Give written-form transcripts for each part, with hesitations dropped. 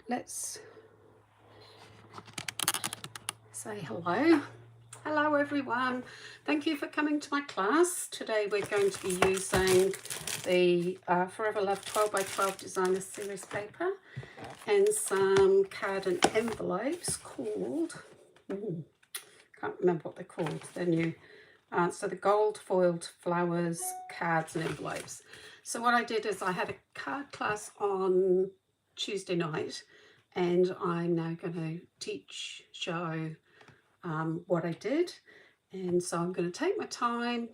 let's say hello. Hello everyone, thank you for coming to my class. Today we're going to be using the Forever Love 12 by 12 Designer Series paper and some card and envelopes called, can't remember what they're called, they're new. So the gold foiled flowers, cards and envelopes. So what I did is I had a card class on Tuesday night and I'm now going to teach, show what I did. And so I'm going to take my time.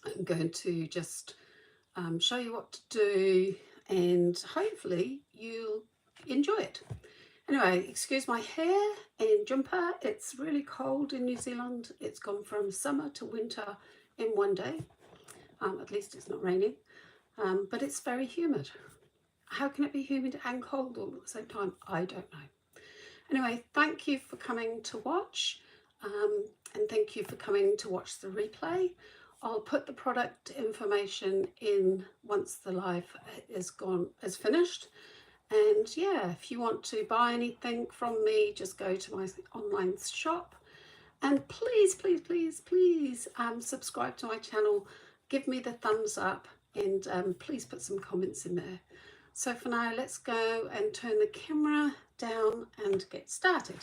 I'm going to just show you what to do and hopefully you'll enjoy it. Anyway, excuse my hair and jumper. It's really cold in New Zealand. It's gone from summer to winter in one day. At least it's not raining, but it's very humid. How can it be humid and cold all at the same time? I don't know. Anyway, thank you for coming to watch, and thank you for coming to watch the replay. I'll put the product information in once the live is finished. And yeah, if you want to buy anything from me, just go to my online shop. And please, please, please, please subscribe to my channel. Give me the thumbs up and please put some comments in there. So for now, let's go and turn the camera down and get started.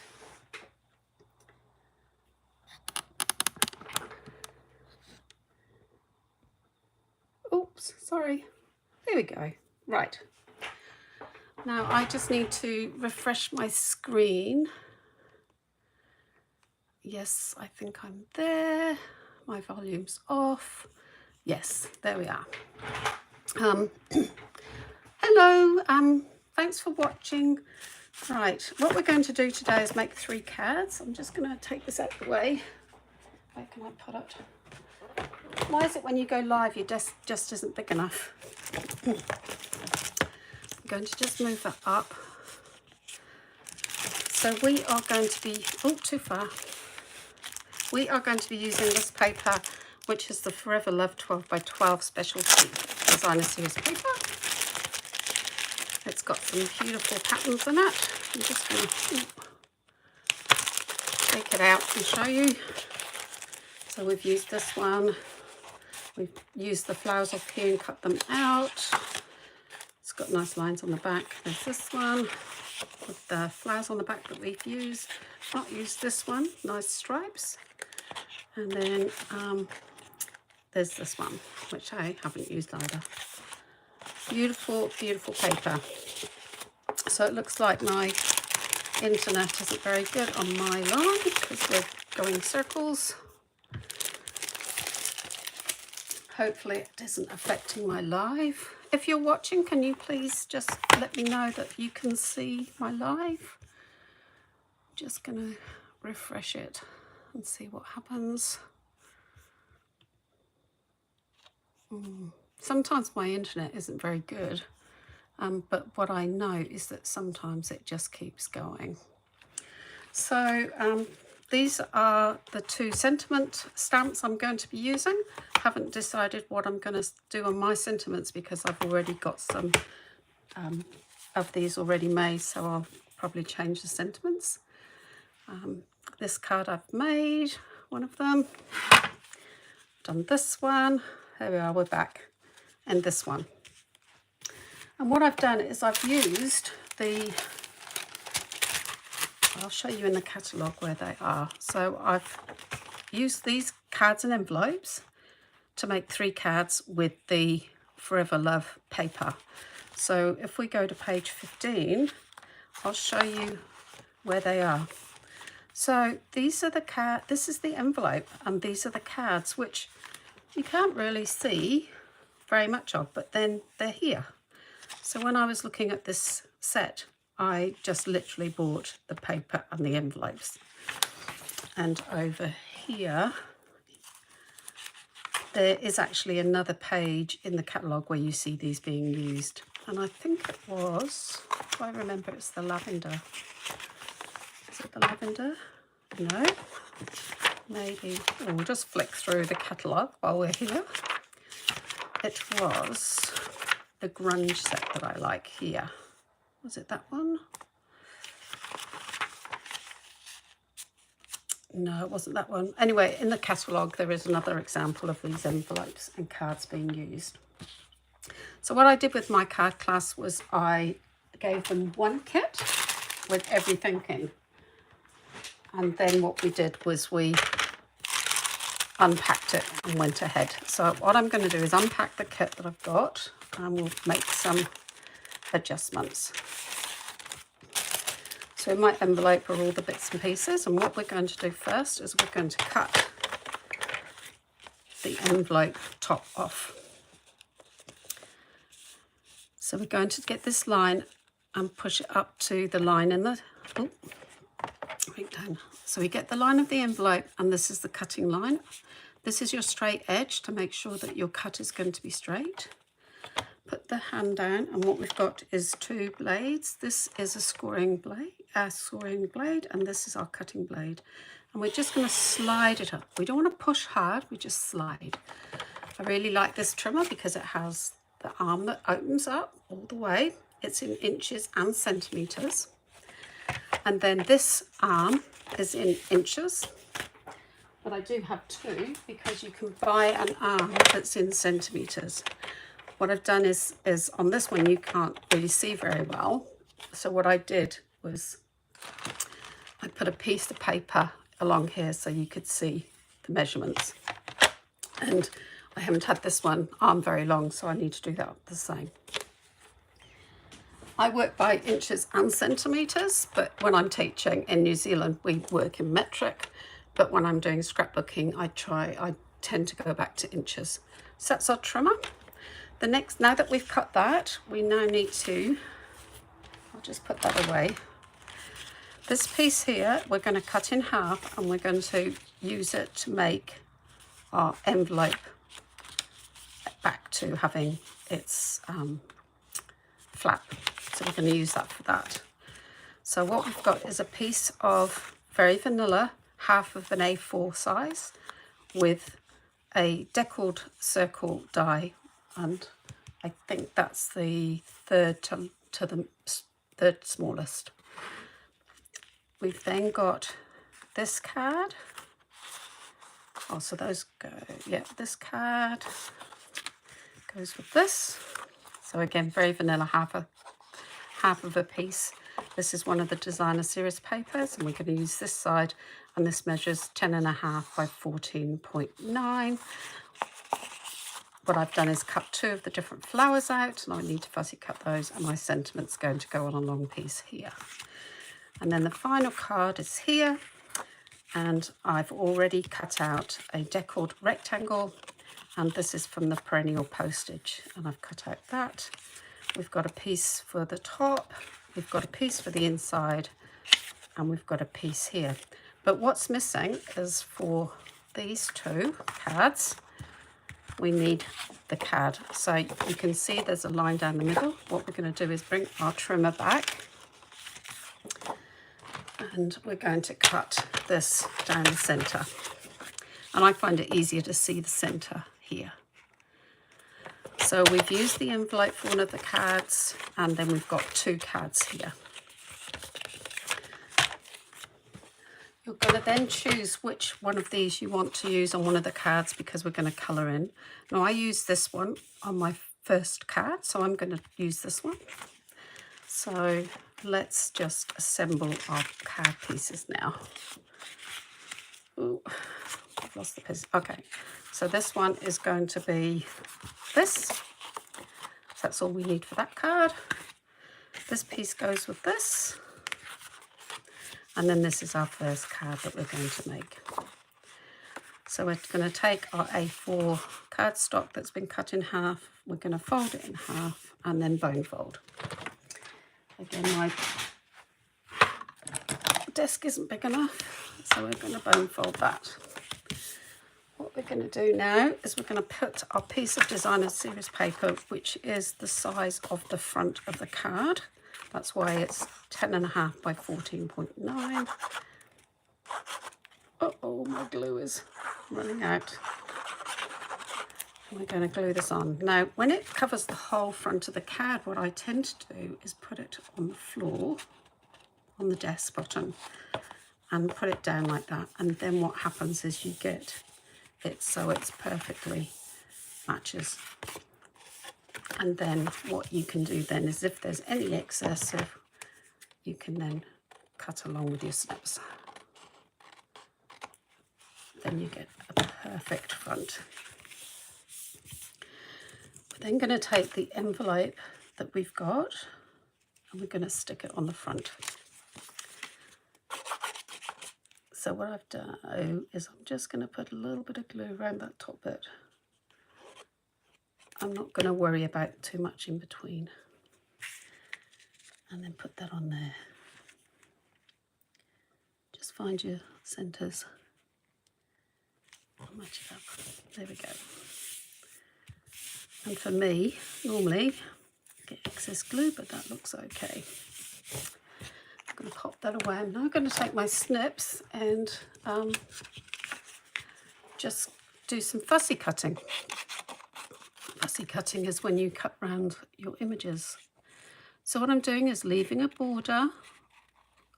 Oops, sorry. There we go. Right. Now I just need to refresh my screen. Yes, I think I'm there. My volume's off. Yes, there we are. Hello, thanks for watching. Right, what we're going to do today is make 3 cards. I'm just going to take this out of the way. Where can I put it? Why is it when you go live your desk just isn't big enough? I'm going to just move that up. So we are going to be, oh, too far. We are going to be using this paper, which is the Forever Love 12 by 12 Specialty Designer Series paper. It's got some beautiful patterns in it. I'm just going to take it out and show you. So we've used this one. We've used the flowers off here and cut them out. It's got nice lines on the back. There's this one with the flowers on the back that we've used. Not used this one, nice stripes. And then there's this one, which I haven't used either. Beautiful, beautiful paper. So it looks like my internet isn't very good on my line because we're going circles. Hopefully it isn't affecting my live. If you're watching, can you please just let me know that you can see my live? Just gonna refresh it and see what happens. Sometimes my internet isn't very good, but what I know is that sometimes it just keeps going. So these are the 2 sentiment stamps I'm going to be using. Haven't decided what I'm going to do on my sentiments because I've already got some of these already made, so I'll probably change the sentiments. This card I've made, one of them. Done this one. There we are, we're back. And this one. And what I've done is I've used the, I'll show you in the catalogue where they are. So I've used these cards and envelopes to make 3 cards with the Forever Love paper. So if we go to page 15, I'll show you where they are. So these are the card, this is the envelope, and these are the cards, which you can't really see very much of, but then they're here. So when I was looking at this set, I just literally bought the paper and the envelopes. And over here, there is actually another page in the catalogue where you see these being used. And I think it was, if I remember, it's the lavender. Is it the lavender? No. Maybe. Oh, we'll just flick through the catalogue while we're here. It was the grunge set that I like here. Was it that one? No, it wasn't that one. Anyway, in the catalogue, there is another example of these envelopes and cards being used. So what I did with my card class was I gave them one kit with everything in. And then what we did was we unpacked it and went ahead. So what I'm going to do is unpack the kit that I've got, and we'll make some adjustments. So in my envelope are all the bits and pieces, and what we're going to do first is we're going to cut the envelope top off. So we're going to get this line and push it up to the line in the, right down. So we get the line of the envelope, and this is the cutting line. This is your straight edge to make sure that your cut is going to be straight. Put the hand down, and what we've got is two blades. This is a scoring blade, and this is our cutting blade. And we're just going to slide it up. We don't want to push hard, we just slide. I really like this trimmer because it has the arm that opens up all the way. It's in inches and centimetres. And then this arm is in inches. But I do have two because you can buy an arm that's in centimetres. What I've done is on this one you can't really see very well. So what I did was I put a piece of paper along here so you could see the measurements. And I haven't had this one arm very long, so I need to do that the same. I work by inches and centimetres, but when I'm teaching in New Zealand, we work in metric. But when I'm doing scrapbooking, I tend to go back to inches. So that's our trimmer. The next, now that we've cut that, we now need to, I'll just put that away. This piece here, we're going to cut in half, and we're going to use it to make our envelope back to having its flap. So we're going to use that for that. So what we've got is a piece of very vanilla, half of an A4 size, with a Deckled circle die, and I think that's the third to the third smallest. We've then got this card. Oh, so those go, yeah, this card goes with this. So again, very vanilla, half of a piece. This is one of the designer series papers, and we're going to use this side, and this measures 10.5 by 14.9. What I've done is cut two of the different flowers out, and I need to fussy cut those, and my sentiment's going to go on a long piece here. And then the final card is here, and I've already cut out a Deckled rectangle, and this is from the Perennial Postage, and I've cut out that. We've got a piece for the top, we've got a piece for the inside, and we've got a piece here. But what's missing is for these two cards, we need the card. So you can see there's a line down the middle. What we're going to do is bring our trimmer back, and we're going to cut this down the centre. And I find it easier to see the centre here. So we've used the envelope for one of the cards, and then we've got two cards here. You're going to then choose which one of these you want to use on one of the cards, because we're going to colour in. Now I use this one on my first card, so I'm going to use this one. So let's just assemble our card pieces now. Ooh, I've lost the piece. Okay, so this one is going to be this. So that's all we need for that card. This piece goes with this. And then this is our first card that we're going to make. So we're going to take our A4 cardstock that's been cut in half. We're going to fold it in half and then bone fold. Again, my desk isn't big enough, so we're going to bone fold that. What we're going to do now is we're going to put our piece of designer series paper, which is the size of the front of the card. That's why it's 10.5 by 14.9. Uh-oh, my glue is running out. We're going to glue this on. Now, when it covers the whole front of the card, what I tend to do is put it on the floor, on the desk bottom, and put it down like that. And then what happens is you get it so it's perfectly matches. And then what you can do then is if there's any excess, you can then cut along with your snips. Then you get a perfect front. We're then going to take the envelope that we've got and we're going to stick it on the front. So what I've done is I'm just going to put a little bit of glue around that top bit. I'm not going to worry about too much in between. And then put that on there. Just find your centres. Match it up. There we go. And for me, normally I get excess glue, but that looks okay. I'm going to pop that away. I'm now going to take my snips and just do some fussy cutting. Fussy cutting is when you cut round your images. So what I'm doing is leaving a border.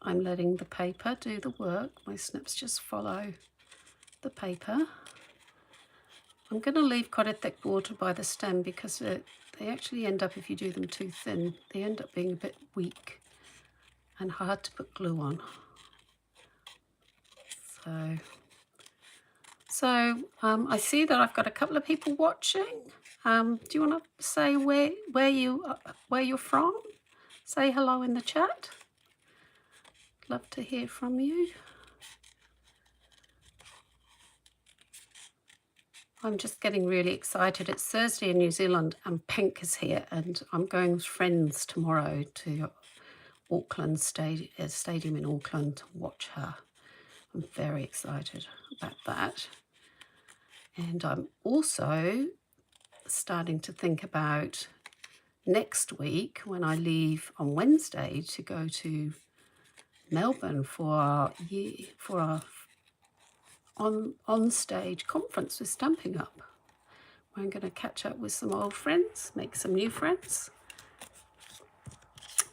I'm letting the paper do the work. My snips just follow the paper. I'm going to leave quite a thick border by the stem because they actually end up, if you do them too thin, they end up being a bit weak and hard to put glue on. So I see that I've got a couple of people watching. Do you want to say where you're from? Say hello in the chat. Love to hear from you. I'm just getting really excited. It's Thursday in New Zealand and Pink is here, and I'm going with friends tomorrow to Auckland Stadium in Auckland to watch her. I'm very excited about that. And I'm also starting to think about next week when I leave on Wednesday to go to Melbourne for our on-stage conference with Stampin Up. I'm going to catch up with some old friends, make some new friends,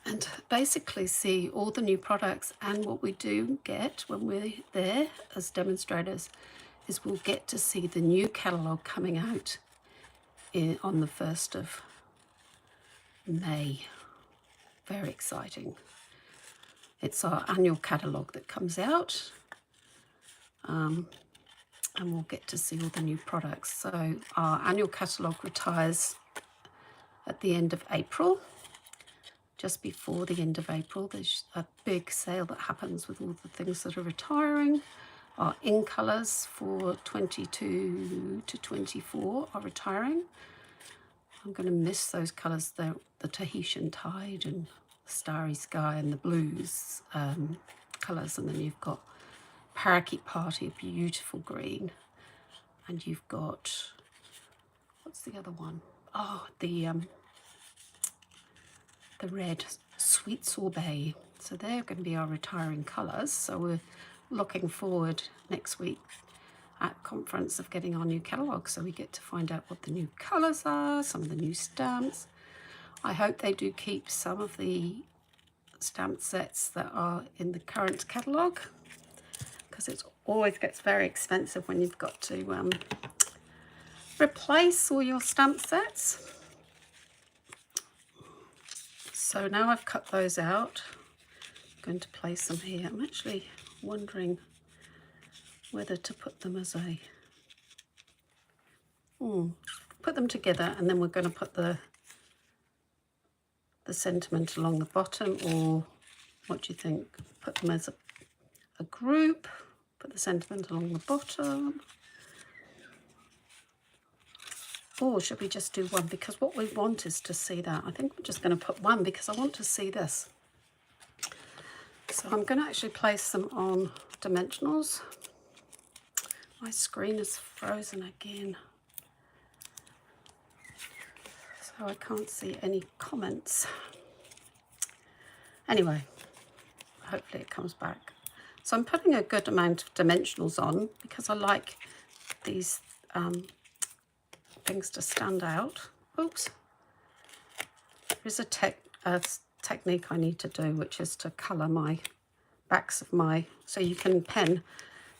and basically see all the new products. And what we do get when we're there as demonstrators is we'll get to see the new catalogue coming out on the 1st of May. Very exciting. It's our annual catalogue that comes out. And we'll get to see all the new products. So our annual catalogue retires at the end of April. Just before the end of April, there's a big sale that happens with all the things that are retiring. Our in colours for 22 to 24 are retiring. I'm going to miss those colours, the Tahitian Tide and Starry Sky and the blues colours. And then you've got Parakeet Party, a beautiful green, and you've got, what's the other one? Oh, the red Sweet Sorbet. So they're going to be our retiring colours. So we're looking forward next week at conference of getting our new catalogue, so we get to find out what the new colours are, some of the new stamps. I hope they do keep some of the stamp sets that are in the current catalogue, because it always gets very expensive when you've got to replace all your stamp sets. So now I've cut those out, I'm going to place them here. I'm actually wondering whether to put them as a put them together, and then we're going to put the sentiment along the bottom, or what do you think? Put them as a group, put the sentiment along the bottom, or should we just do one? Because what we want is to see that. I think we're just going to put one because I want to see this. So I'm going to actually place them on dimensionals. My screen is frozen again, so I can't see any comments. Anyway, hopefully it comes back. So I'm putting a good amount of dimensionals on because I like these things to stand out. Oops. There's a technique I need to do, which is to colour my backs of my, so you can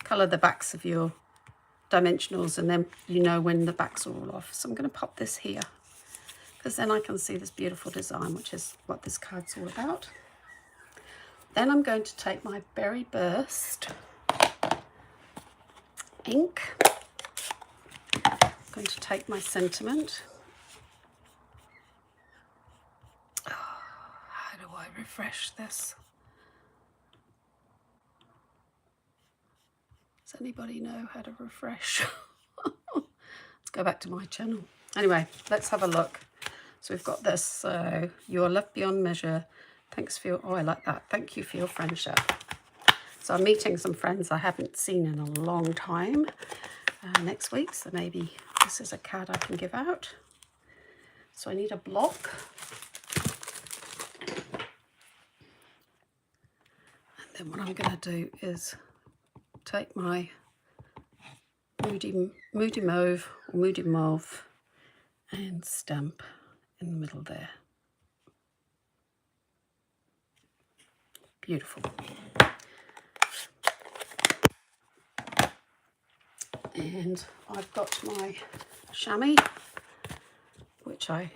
colour the backs of your dimensionals, and then you know when the backs are all off. So I'm going to pop this here, because then I can see this beautiful design, which is what this card's all about. Then I'm going to take my Berry Burst ink. I'm going to take my sentiment. Oh, how do I refresh this? Does anybody know how to refresh? Let's go back to my channel. Anyway, let's have a look. So we've got this. So, your love beyond measure. Thanks for your, oh, I like that. Thank you for your friendship. So I'm meeting some friends I haven't seen in a long time next week. So maybe this is a card I can give out. So I need a block. And then what I'm going to do is take my Moody Mauve or Moody Mauve and stamp in the middle there. Beautiful. And I've got my chamois, which I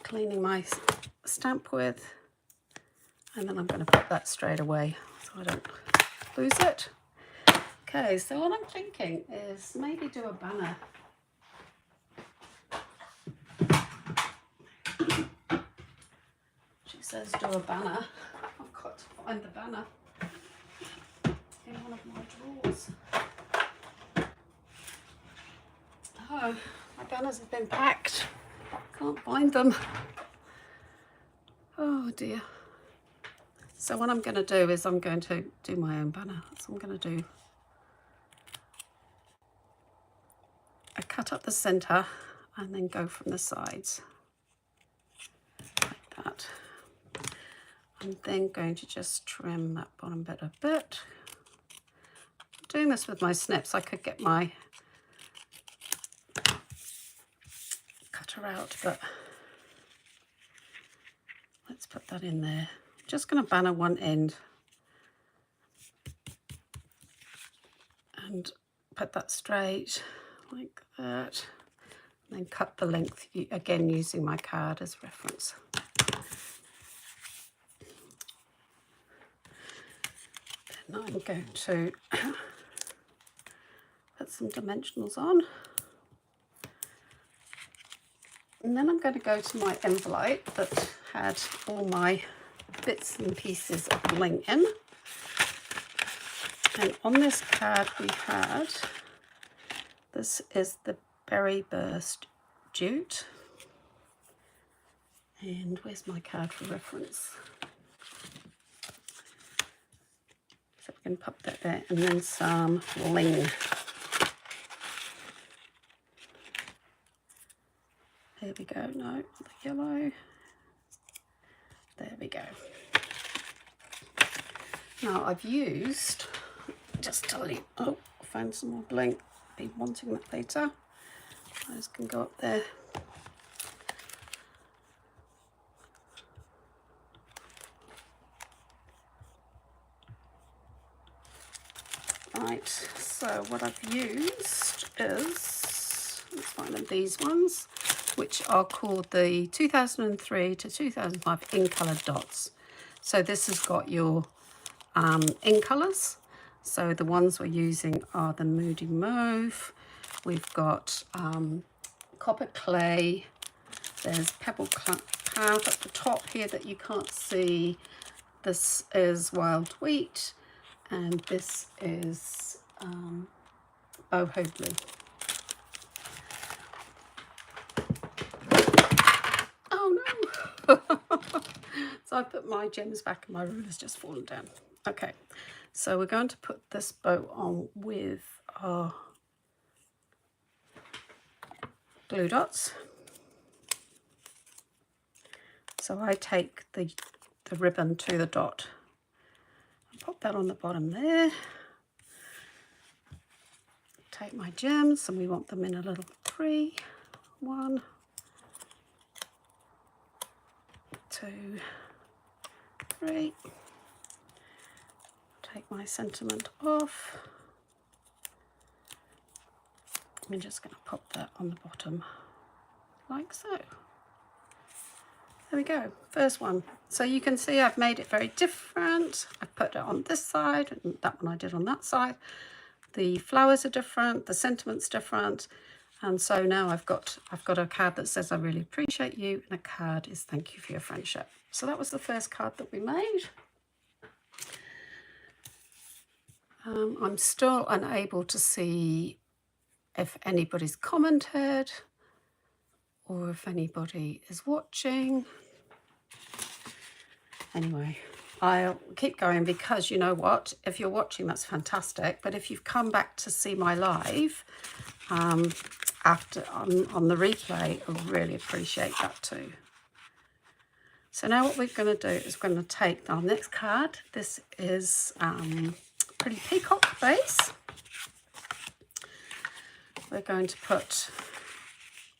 cleaning my stamp with, and then I'm going to put that straight away so I don't lose it. Okay, so what I'm thinking is maybe do a banner. She says do a banner. I've got to find the banner in one of my drawers. Oh, my banners have been packed. Can't find them. Oh dear. So what I'm going to do is I'm going to do my own banner. So I'm going to do a cut up the centre and then go from the sides like that. I'm then going to just trim that bottom bit a bit. I'm doing this with my snips. I could get my cutter out, but let's put that in there. I'm just going to banner one end and put that straight like that, and then cut the length, again using my card as reference. Then I'm going to put some dimensionals on, and then I'm going to go to my envelope that had all my bits and pieces of bling in. And on this card we had, this is the Berry Burst Jute. And where's my card for reference? So we can pop that there, and then some bling. There we go, no, the yellow. There we go. Now I've used, just tell you, oh, I found some more bling. Be wanting that later. Those can go up there. Right, so what I've used is, let's find them, these ones, which are called the 2003 to 2005 in colour dots. So this has got your in colours. So the ones we're using are the Moody Mauve, we've got Copper Clay, there's Pebble Cloud at the top here that you can't see, this is Wild Wheat, and this is Boho Blue. Oh no! So I put my gems back and my ruler's just fallen down. Okay, so we're going to put this bow on with our glue dots. So I take the ribbon to the dot and pop that on the bottom there. Take my gems, and we want them in a little 3, 1, 2, 3. Take my sentiment off. I'm just going to pop that on the bottom like so. There we go, first one. So you can see I've made it very different. I've put it on this side, and that one I did on that side. The flowers are different, the sentiment's different, and so now I've got a card that says I really appreciate you, and a card is thank you for your friendship. So that was the first card that we made. I'm still unable to see if anybody's commented or if anybody is watching. Anyway, I'll keep going because you know what? If you're watching, that's fantastic. But if you've come back to see my live after on the replay, I really appreciate that too. So now what we're going to do is we're going to take our next card. This is pretty Peacock base. We're going to put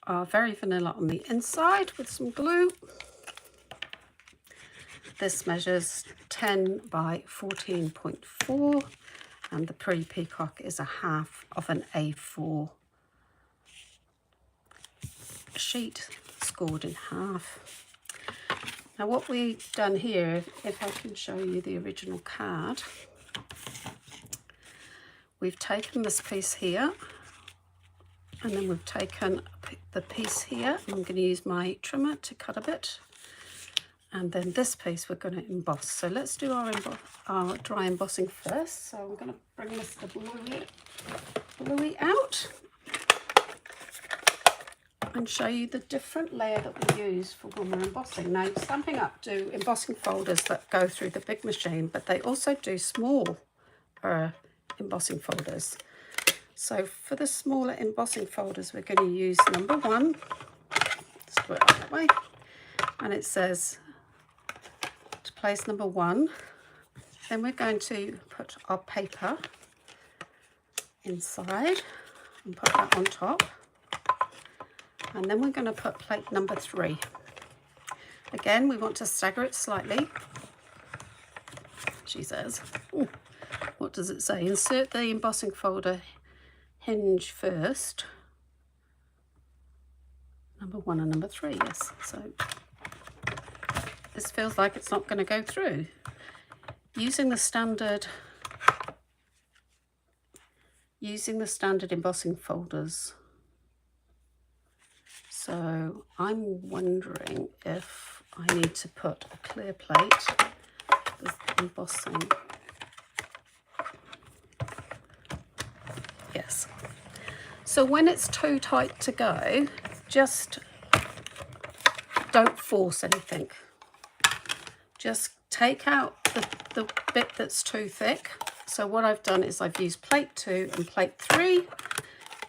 our very vanilla on the inside with some glue. This measures 10 by 14.4 and the Pretty Peacock is a half of an A4 sheet scored in half. Now what we've done here, if I can show you the original card, we've taken this piece here and then we've taken the piece here. I'm going to use my trimmer to cut a bit. And then this piece we're going to emboss. So let's do our dry embossing first. So I'm going to bring Mr. Bluey out and show you the different layer that we use for when we're embossing. Now, Stampin' Up do embossing folders that go through the big machine, but they also do small embossing folders. So for the smaller embossing folders, we're going to use number 1. Let's do it that way. And it says to place number 1. Then we're going to put our paper inside and put that on top. And then we're going to put plate number 3. Again, we want to stagger it slightly. She says, ooh, what does it say? Insert the embossing folder hinge first. Number 1 and number 3, yes. So this feels like it's not going to go through. Using the standard embossing folders. So I'm wondering if I need to put a clear plate with embossing. Yes. So when it's too tight to go, just don't force anything. Just take out the bit that's too thick. So what I've done is I've used plate 2 and plate 3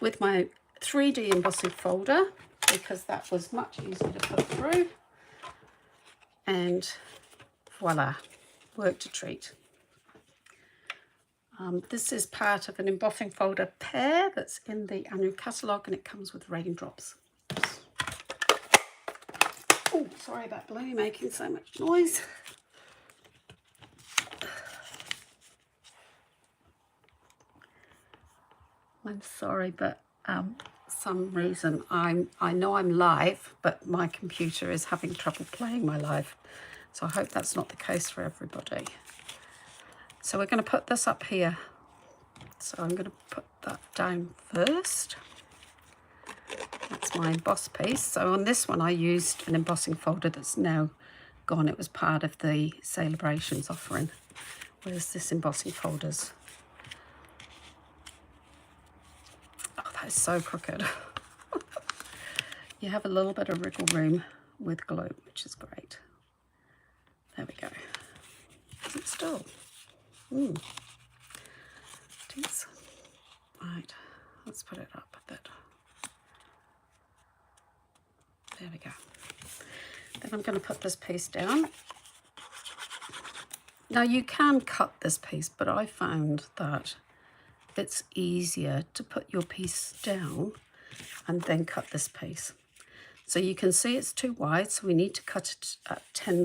with my 3D embossing folder because that was much easier to put through. And voila, worked a treat. This is part of an embossing folder pair that's in the annual catalogue and it comes with raindrops. Oh, sorry about Bluey making so much noise. I'm sorry, but some reason I know I'm live, but my computer is having trouble playing my live. So I hope that's not the case for everybody. So we're going to put this up here. So I'm going to put that down first. That's my emboss piece. So on this one I used an embossing folder that's now gone. It was part of the Celebrations offering. Where's this embossing folders? Oh, that is so crooked. You have a little bit of wriggle room with glue, which is great. There we go. Is it still? Jeez. Right, let's put it up a bit. There we go. Then I'm going to put this piece down. Now you can cut this piece, but I found that it's easier to put your piece down and then cut this piece. So you can see it's too wide, so we need to cut it at 10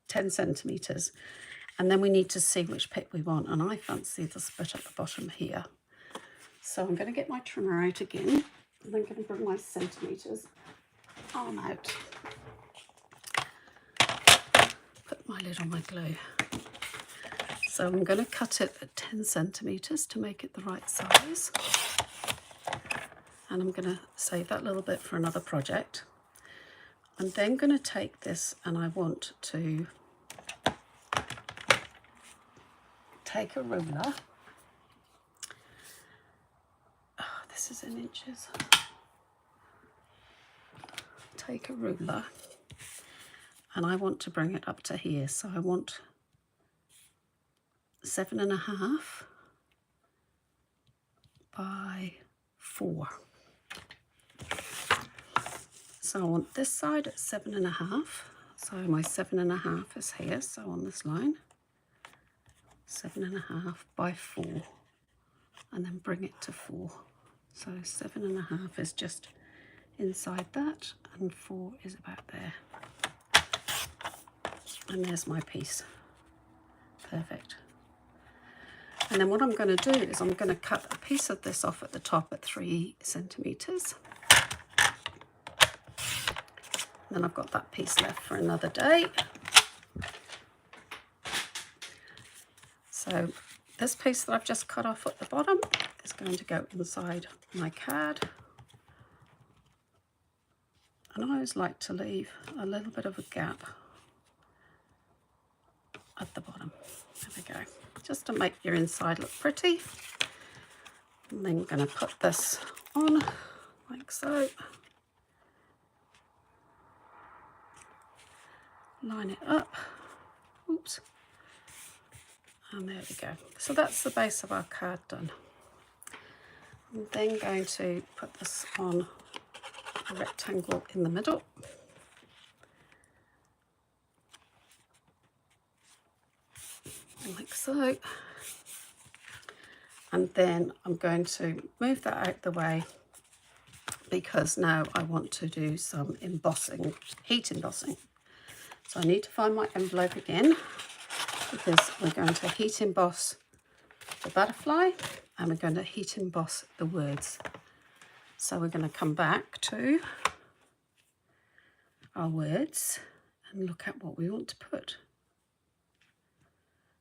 10 centimetres. And then we need to see which pick we want. And I fancy this bit at the bottom here. So I'm going to get my trimmer out again. And I'm going to bring my centimetres arm out. Put my lid on my glue. So I'm going to cut it at 10 centimetres to make it the right size. And I'm going to save that little bit for another project. I'm then going to take this and I want to take a ruler. Oh, this is in inches. Take a ruler and I want to bring it up to here. So I want 7.5 by 4. So I want this side at 7.5. So my 7.5 is here. So on this line, 7.5 by 4, and then bring it to 4. So 7.5 is just inside that, and 4 is about there. And there's my piece. Perfect. And then what I'm going to do is I'm going to cut a piece of this off at the top at 3 centimetres. Then I've got that piece left for another day. So this piece that I've just cut off at the bottom is going to go inside my card. And I always like to leave a little bit of a gap at the bottom. There we go. Just to make your inside look pretty. And then I'm going to put this on like so. Line it up. Oops. And there we go. So that's the base of our card done. I'm then going to put this on a rectangle in the middle. Like so. And then I'm going to move that out the way because now I want to do some embossing, heat embossing. So I need to find my envelope again because we're going to heat emboss the butterfly and we're going to heat emboss the words. So we're going to come back to our words and look at what we want to put.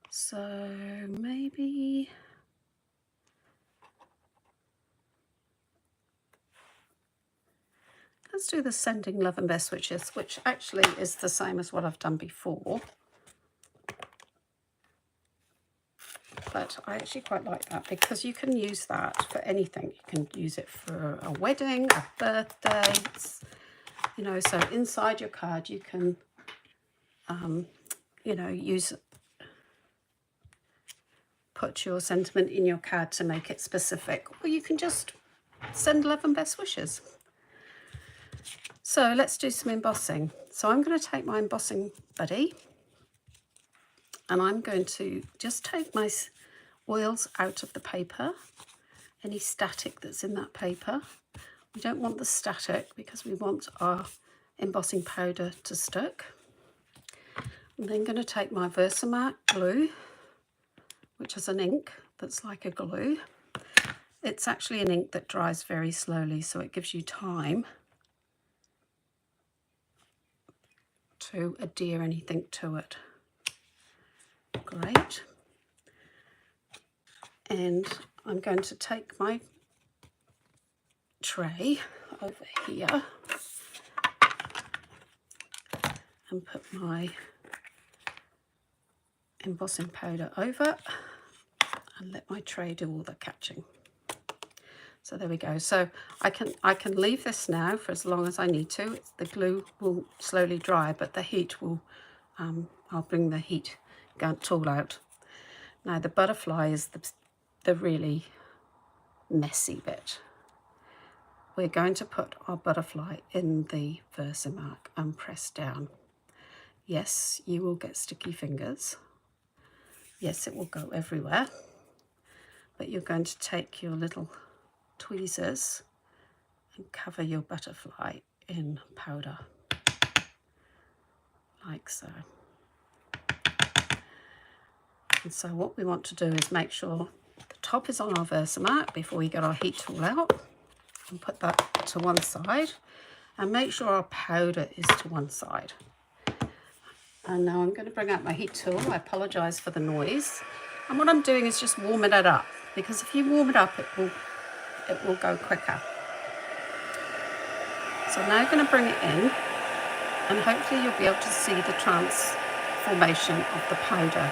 So maybe let's do the sending love and best wishes, which actually is the same as what I've done before. But I actually quite like that because you can use that for anything. You can use it for a wedding, a birthday, you know, so inside your card you can, you know, put your sentiment in your card to make it specific, or you can just send love and best wishes. So let's do some embossing. So I'm going to take my embossing buddy and I'm going to just take my oils out of the paper, any static that's in that paper. We don't want the static because we want our embossing powder to stick. I'm then going to take my Versamark glue, which is an ink that's like a glue. It's actually an ink that dries very slowly, so it gives you time to adhere anything to it. Great. And I'm going to take my tray over here and put my embossing powder over and let my tray do all the catching. So there we go. So I can leave this now for as long as I need to. The glue will slowly dry, but the heat will, I'll bring the heat gun tool out. Now the butterfly is the really messy bit. We're going to put our butterfly in the Versamark and press down. Yes, you will get sticky fingers. Yes, it will go everywhere. But you're going to take your little tweezers and cover your butterfly in powder, like so. And so what we want to do is make sure the top is on our Versamark before we get our heat tool out, and put that to one side, and make sure our powder is to one side. And now I'm going to bring out my heat tool. I apologise for the noise. And what I'm doing is just warming it up, because if you warm it up, it will go quicker. So now I'm going to bring it in, and hopefully you'll be able to see the transformation of the powder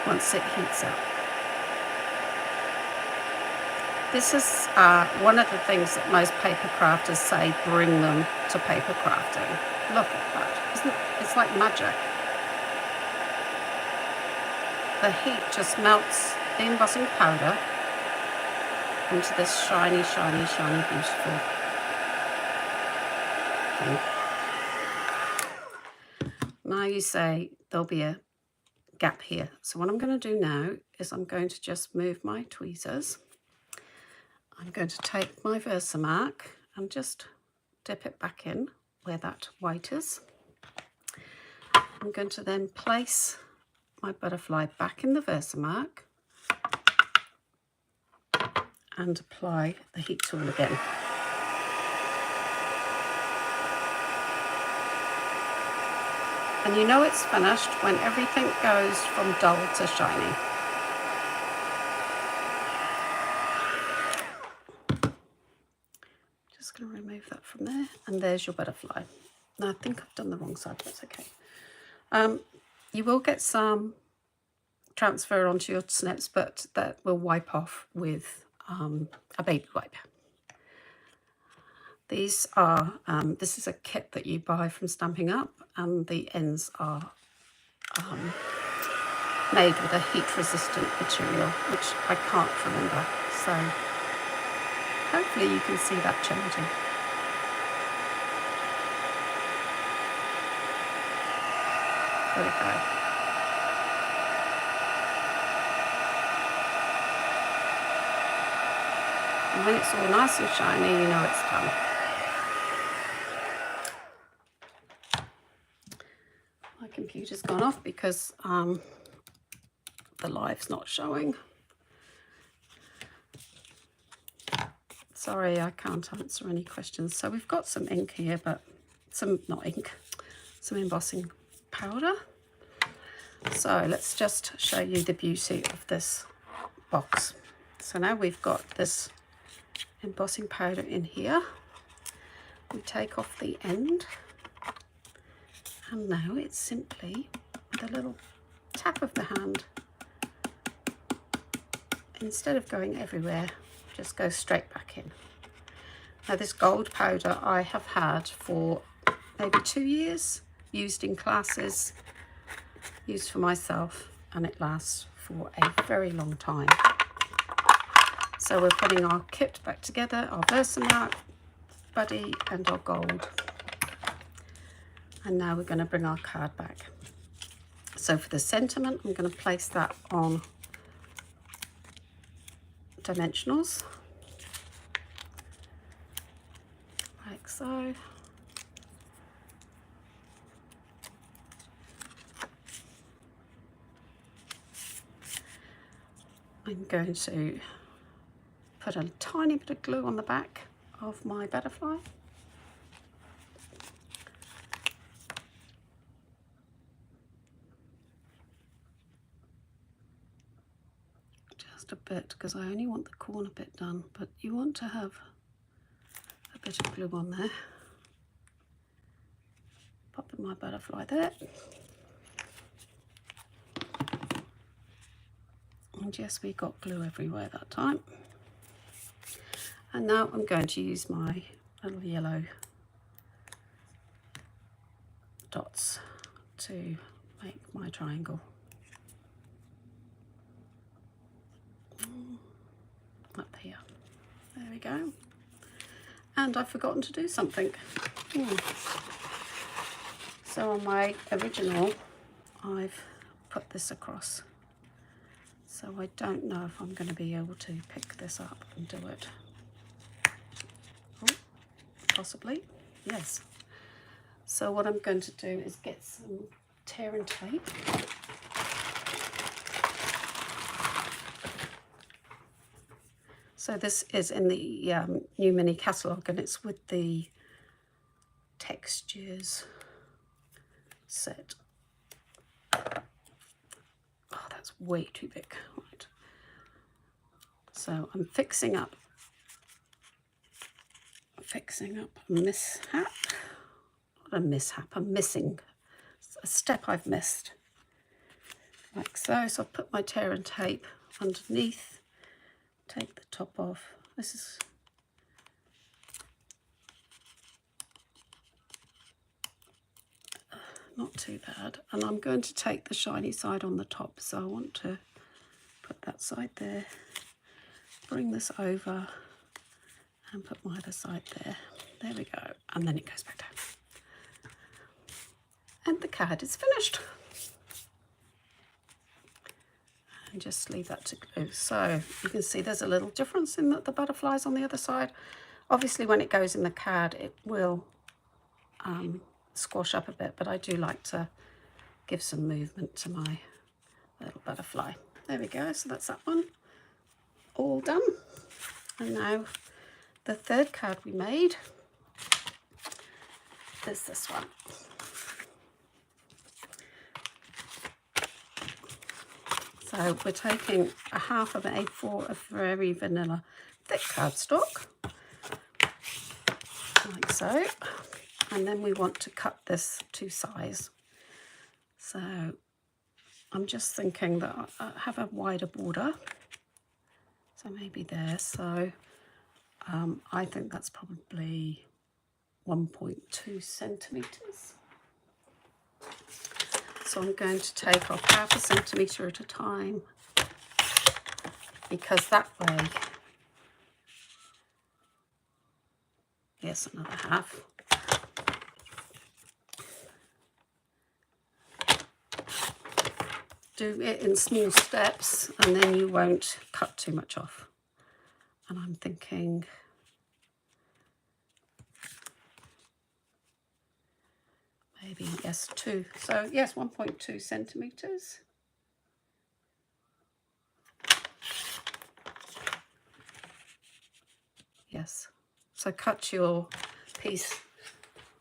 once it heats up. This is one of the things that most paper crafters say bring them to paper crafting. Look at that, isn't it? It's like magic. The heat just melts the embossing powder into this shiny, shiny, shiny, beautiful thing. Now you say there'll be a gap here. So what I'm going to do now is I'm going to just move my tweezers. I'm going to take my Versamark and just dip it back in where that white is. I'm going to then place my butterfly back in the Versamark and apply the heat tool again. And you know it's finished when everything goes from dull to shiny. Just going to remove that from there, and there's your butterfly. Now I think I've done the wrong side, but that's okay. You will get some transfer onto your snips, but that will wipe off with a baby wipe. These are, this is a kit that you buy from Stampin Up, and the ends are made with a heat-resistant material, which I can't remember. So hopefully you can see that changing. There we go. And when it's all nice and shiny, you know it's done. My computer's gone off because the live's not showing. Sorry, I can't answer any questions. So we've got some ink here, but some embossing powder. So let's just show you the beauty of this box. So now we've got this embossing powder in here. We take off the end, and now it's simply with a little tap of the hand, instead of going everywhere, just go straight back in. Now this gold powder I have had for maybe 2 years, used in classes, used for myself, and it lasts for a very long time. So we're putting our kit back together, our Versamark buddy and our gold. And now we're going to bring our card back. So for the sentiment, I'm going to place that on dimensionals, like so. I'm going to put a tiny bit of glue on the back of my butterfly. Just a bit, because I only want the corner bit done, but you want to have a bit of glue on there. Popping my butterfly there. And yes, we got glue everywhere that time. And now I'm going to use my little yellow dots to make my triangle. Up here. There we go. And I've forgotten to do something. So on my original, I've put this across. So I don't know if I'm going to be able to pick this up and do it. Oh, possibly, yes. So what I'm going to do is get some tear and tape. So this is in the new mini catalogue, and it's with the textures set. Oh, that's way too big. Right. So I'm fixing up a mishap. Not a mishap, I'm missing a step I've missed. Like so. So I've put my tear and tape underneath. Take the top off. This is not too bad. And I'm going to take the shiny side on the top. So I want to put that side there. Bring this over and put my other side there. There we go. And then it goes back down. And the card is finished. And just leave that to glue. So you can see there's a little difference in the butterflies on the other side. Obviously when it goes in the card it will squash up a bit, but I do like to give some movement to my little butterfly. There we go, so that's that one all done. And now the third card we made is this one. So we're taking a half of an A4 of very vanilla thick cardstock, like so, and then we want to cut this to size. So I'm just thinking that I have a wider border, so maybe there. So I think that's probably 1.2 centimetres. So I'm going to take off half a centimetre at a time, because that way, yes, another half. Do it in small steps and then you won't cut too much off. And I'm thinking maybe, yes, 2. So yes, 1.2 centimetres. Yes, so cut your piece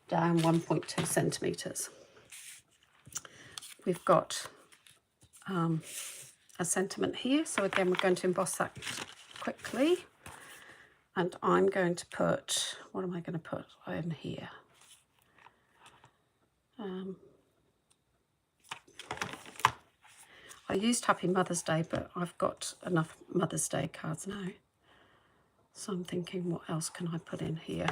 down 1.2 centimetres. We've got a sentiment here, so again we're going to emboss that quickly, and I'm going to put, what am I going to put in here? I used Happy Mother's Day, but I've got enough Mother's Day cards now, so I'm thinking, what else can I put in here?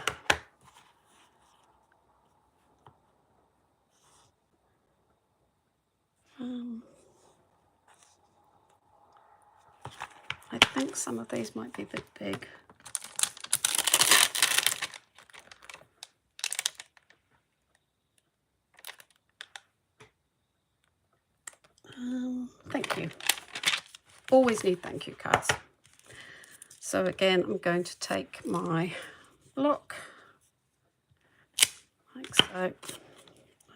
I think some of these might be a bit big. Thank you. Always need thank you cards. So again, I'm going to take my block, like so. I'm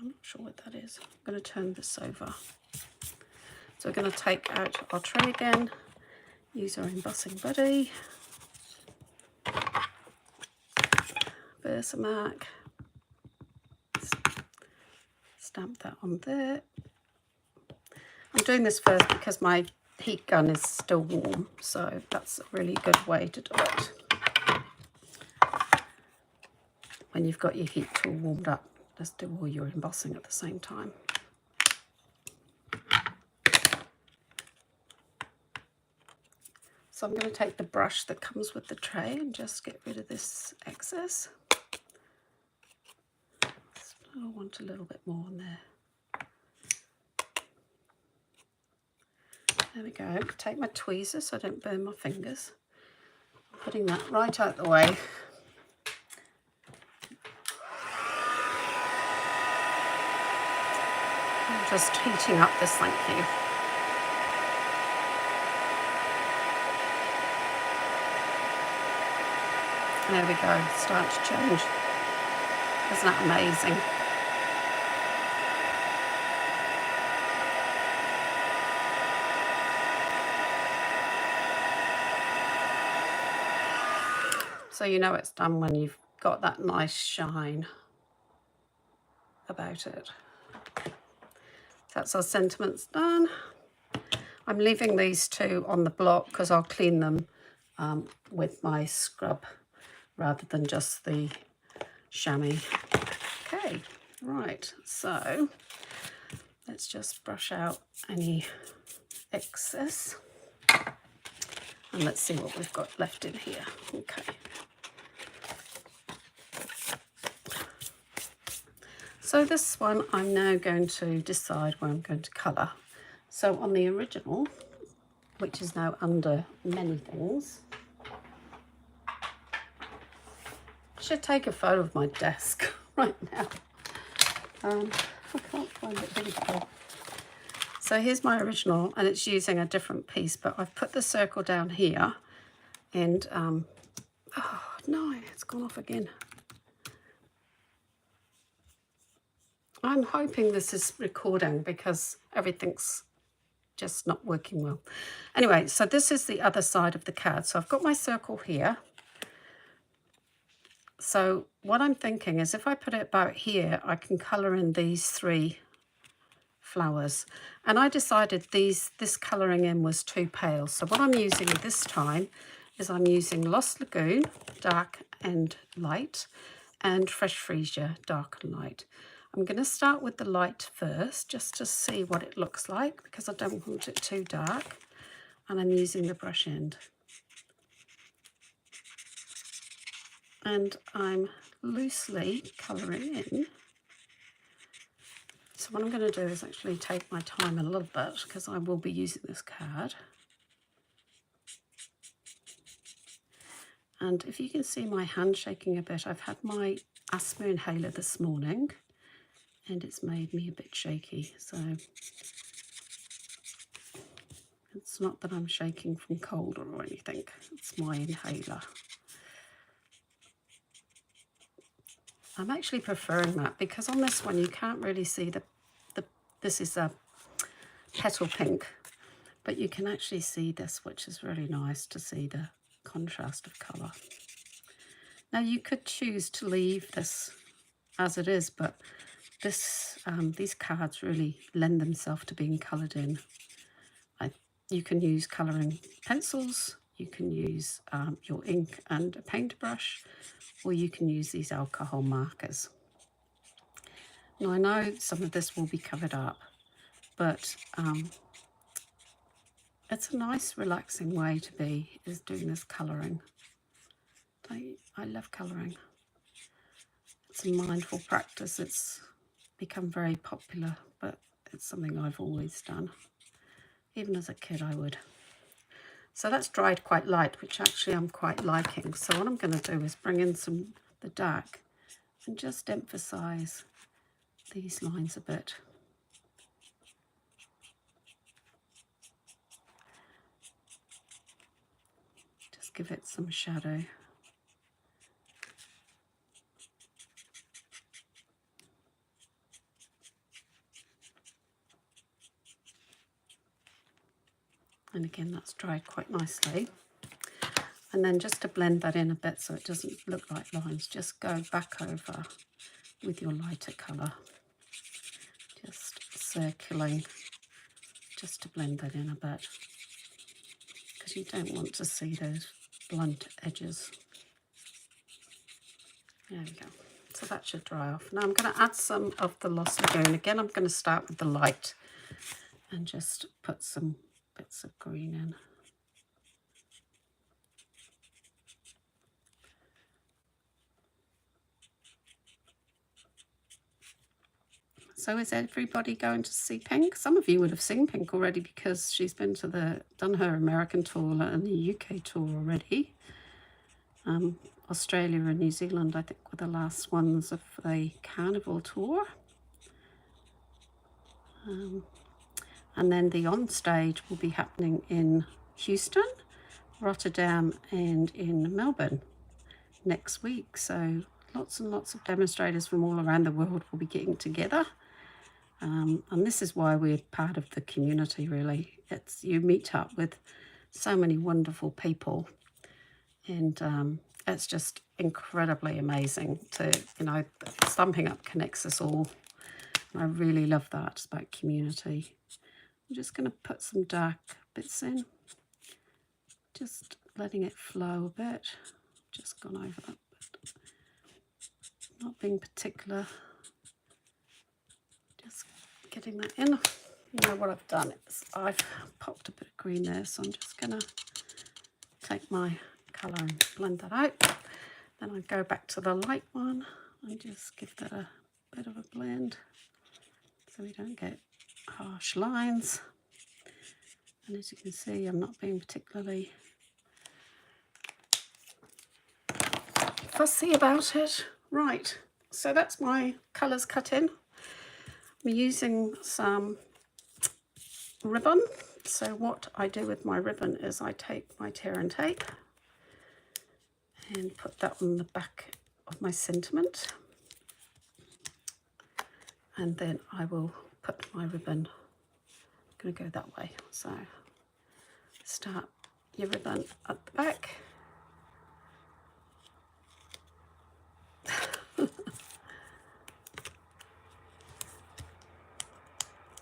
not sure what that is. I'm going to turn this over. So we're going to take out our tray again, use our embossing buddy, Versamark, stamp that on there. I'm doing this first because my heat gun is still warm, so that's a really good way to do it. When you've got your heat tool warmed up, just do all your embossing at the same time. So I'm going to take the brush that comes with the tray and just get rid of this excess. I want a little bit more on there. There we go. Take my tweezers so I don't burn my fingers. I'm putting that right out the way. I'm just heating up this thank you. There we go, start to change. Isn't that amazing? So you know it's done when you've got that nice shine about it. That's our sentiments done. I'm leaving these two on the block because I'll clean them with my scrub rather than just the chamois. Okay, right, so let's just brush out any excess. And let's see what we've got left in here. Okay. So this one I'm now going to decide where I'm going to colour. So on the original, which is now under many things, I should take a photo of my desk right now. I can't find it really cool. So here's my original, and it's using a different piece, but I've put the circle down here, and oh no, it's gone off again. I'm hoping this is recording because everything's just not working well. Anyway, so this is the other side of the card. So I've got my circle here. So what I'm thinking is if I put it about here, I can colour in these three flowers. And I decided this colouring in was too pale. So what I'm using this time is I'm using Lost Lagoon, dark and light, and Fresh Freesia, dark and light. I'm going to start with the light first, just to see what it looks like, because I don't want it too dark. And I'm using the brush end. And I'm loosely colouring in. So what I'm going to do is actually take my time a little bit, because I will be using this card. And if you can see my hand shaking a bit, I've had my asthma inhaler this morning, and it's made me a bit shaky. So it's not that I'm shaking from cold or anything, it's my inhaler. I'm actually preferring that because on this one you can't really see this is a petal pink, but you can actually see this, which is really nice to see the contrast of colour. Now you could choose to leave this as it is, but these cards really lend themselves to being coloured in. You can use colouring pencils, you can use your ink and a paintbrush, or you can use these alcohol markers. Now I know some of this will be covered up, but it's a nice relaxing way to be, is doing this colouring. I love colouring. It's a mindful practice. It's become very popular, but it's something I've always done. Even as a kid I would. So that's dried quite light, which actually I'm quite liking. So what I'm going to do is bring in the dark and just emphasize these lines a bit. Just give it some shadow. And again, that's dried quite nicely. And then just to blend that in a bit so it doesn't look like lines, just go back over with your lighter colour. Just circling, just to blend that in a bit. Because you don't want to see those blunt edges. There we go. So that should dry off. Now I'm going to add some of the Lost Lagoon. Again, I'm going to start with the light and just put some bits of green in. So is everybody going to see Pink? Some of you would have seen Pink already because she's been to done her American tour and the UK tour already. Australia and New Zealand, I think, were the last ones of the Carnival tour. And then the on stage will be happening in Houston, Rotterdam, and in Melbourne next week. So lots and lots of demonstrators from all around the world will be getting together. And this is why we're part of the community, really. You meet up with so many wonderful people, and It's just incredibly amazing to, you know, Stampin' Up connects us all. And I really love that. It's about community. I'm just going to put some dark bits in. Just letting it flow a bit. Just gone over that bit. Not being particular. Just getting that in. You know what I've done is I've popped a bit of green there, so I'm just going to take my colour and blend that out. Then I go back to the light one and just give that a bit of a blend so we don't get harsh lines. And as you can see, I'm not being particularly fussy about it. Right, so that's my colours cut in. I'm using some ribbon. So what I do with my ribbon is I take my tear and tape and put that on the back of my sentiment, and then I will put my ribbon, I'm going to go that way, so start your ribbon at the back.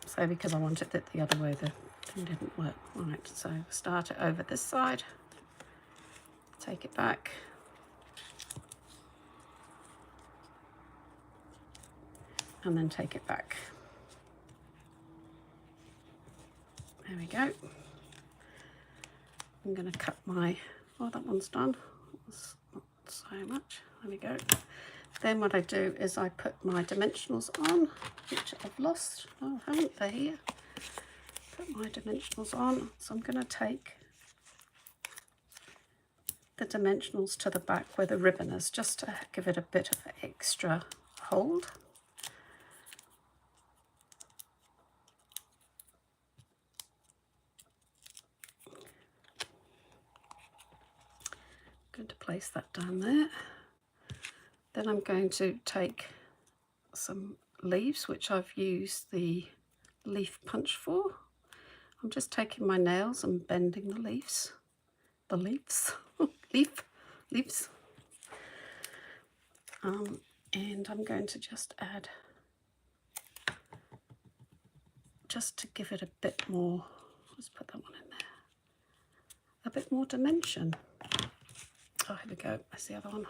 So because I wanted it the other way, the thing didn't work. Right, so start it over this side, take it back, and then take it back. There we go. I'm going to cut my, oh, that one's done. That's not so much. There we go. Then what I do is I put my dimensionals on, which I've lost. Oh, I haven't, they're here. Put my dimensionals on. So I'm going to take the dimensionals to the back where the ribbon is, just to give it a bit of extra hold. I'm going to place that down there. Then I'm going to take some leaves, which I've used the leaf punch for. I'm just taking my nails and bending the leaves. The leaves? Leaves. And I'm going to just add, just to give it a bit more, let's put that one in there, a bit more dimension. Oh, here we go, that's the other one.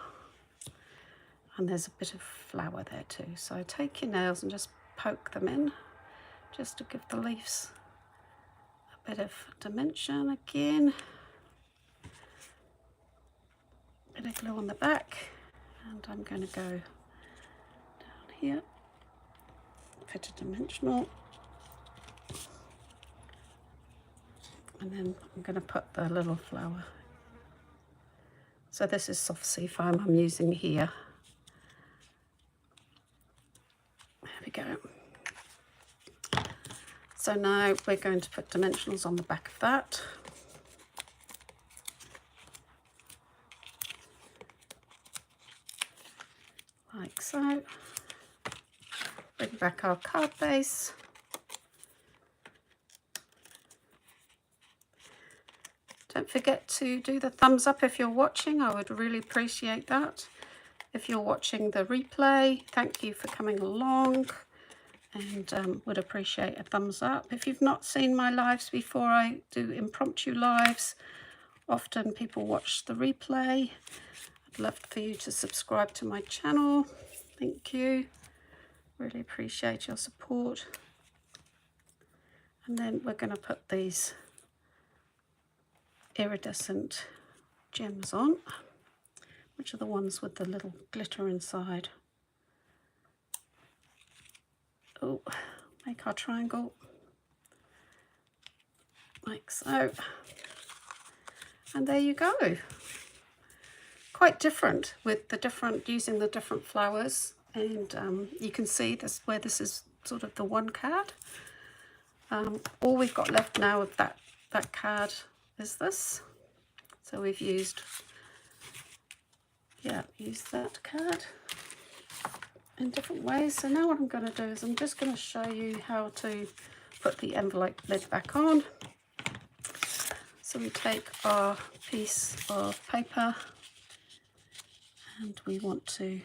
And there's a bit of flower there too. So take your nails and just poke them in, just to give the leaves a bit of dimension again. Bit of glue on the back, and I'm going to go down here, put a dimensional, and then I'm going to put the little flower. So this is soft sea foam I'm using here. There we go. So now we're going to put dimensionals on the back of that. Like so. Bring back our card base. Don't forget to do the thumbs up if you're watching. I would really appreciate that. If you're watching the replay, thank you for coming along, and would appreciate a thumbs up. If you've not seen my lives before, I do impromptu lives. Often people watch the replay. I'd love for you to subscribe to my channel. Thank you. Really appreciate your support. And then we're going to put these iridescent gems on, which are the ones with the little glitter inside. Oh, make our triangle like so. And there you go. Quite different with the different, using the different flowers, and you can see this where this is sort of the one card. All we've got left now of that card is this. So we've used that card in different ways. So now what I'm going to do is I'm just going to show you how to put the envelope lid back on. So we take our piece of paper And we want to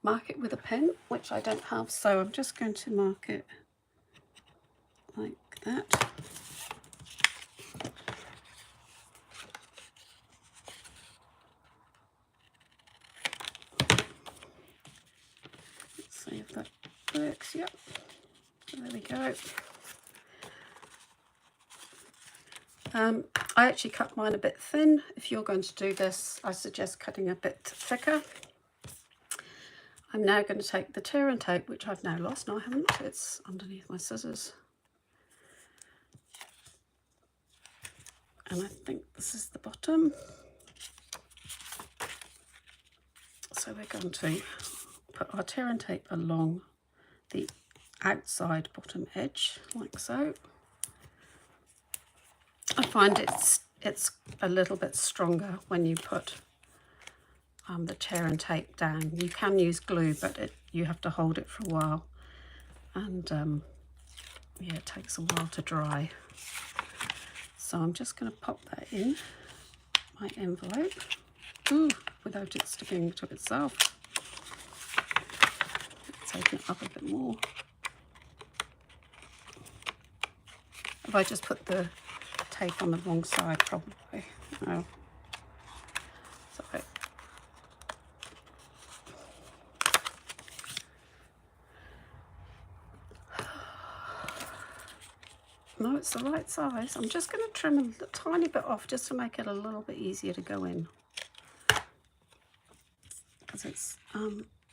mark it with a pen, which I don't have, so I'm just going to mark it like that. Let's see if that works. Yep, there we go. I actually cut mine a bit thin. If you're going to do this, I suggest cutting a bit thicker. I'm now going to take the tear and tape, which I've now lost. No, I haven't. It's underneath my scissors. And I think this is the bottom. So we're going to put our tear and tape along the outside bottom edge, like so. I find it's a little bit stronger when you put the tear and tape down. You can use glue, but you have to hold it for a while, and yeah, it takes a while to dry. So I'm just going to pop that in my envelope, without it sticking to itself. Let's open it up a bit more. If I just put the tape on the wrong side, probably. No. Sorry. No, it's the right size. I'm just going to trim a tiny bit off just to make it a little bit easier to go in, because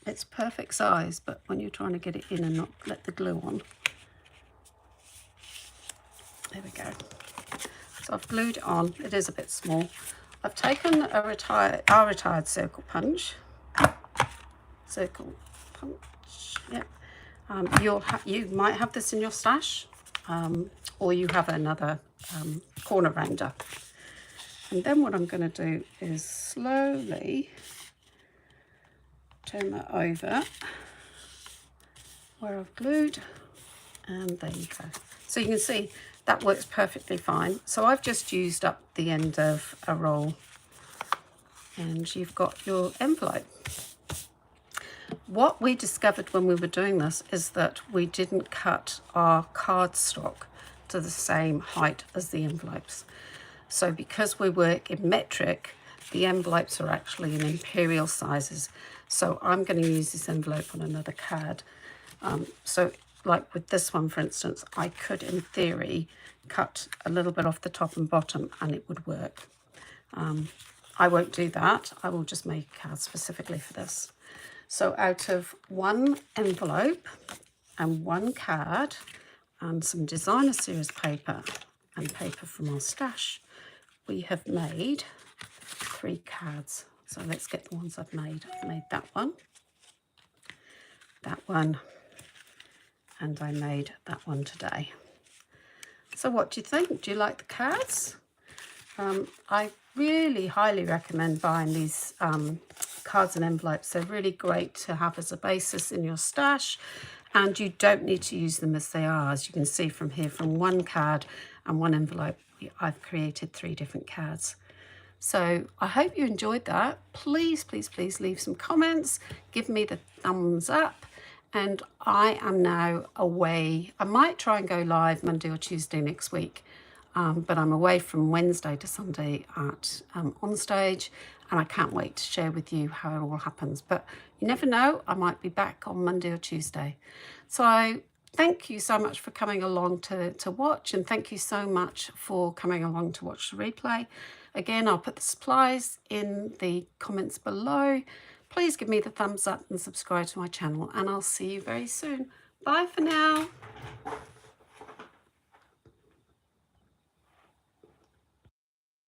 it's perfect size, but when you're trying to get it in and not let the glue on. There we go. So I've glued it on. It is a bit small. I've taken our retired circle punch. Yeah. You might have this in your stash, or you have another corner rounder. And then what I'm going to do is slowly turn that over where I've glued, and there you go. So you can see that works perfectly fine. So I've just used up the end of a roll, and you've got your envelope. What we discovered when we were doing this is that we didn't cut our cardstock to the same height as the envelopes. So because we work in metric, the envelopes are actually in imperial sizes. So I'm going to use this envelope on another card. So like with this one, for instance, I could, in theory, cut a little bit off the top and bottom and it would work. I won't do that. I will just make a card specifically for this. So out of one envelope and one card and some designer series paper and paper from our stash, we have made 3 cards. So let's get the ones I've made. I've made that one, and I made that one today. So what do you think? Do you like the cards? I really highly recommend buying these cards and envelopes. They're really great to have as a basis in your stash, and you don't need to use them as they are. As you can see from here, from one card and one envelope, I've created 3 different cards. So I hope you enjoyed that. Please, please, please leave some comments. Give me the thumbs up. And I am now away. I might try and go live Monday or Tuesday next week. But I'm away from Wednesday to Sunday at On Stage, and I can't wait to share with you how it all happens. But you never know, I might be back on Monday or Tuesday. So thank you so much for coming along to watch, and thank you so much for coming along to watch the replay. Again, I'll put the supplies in the comments below. Please give me the thumbs up and subscribe to my channel, and I'll see you very soon. Bye for now.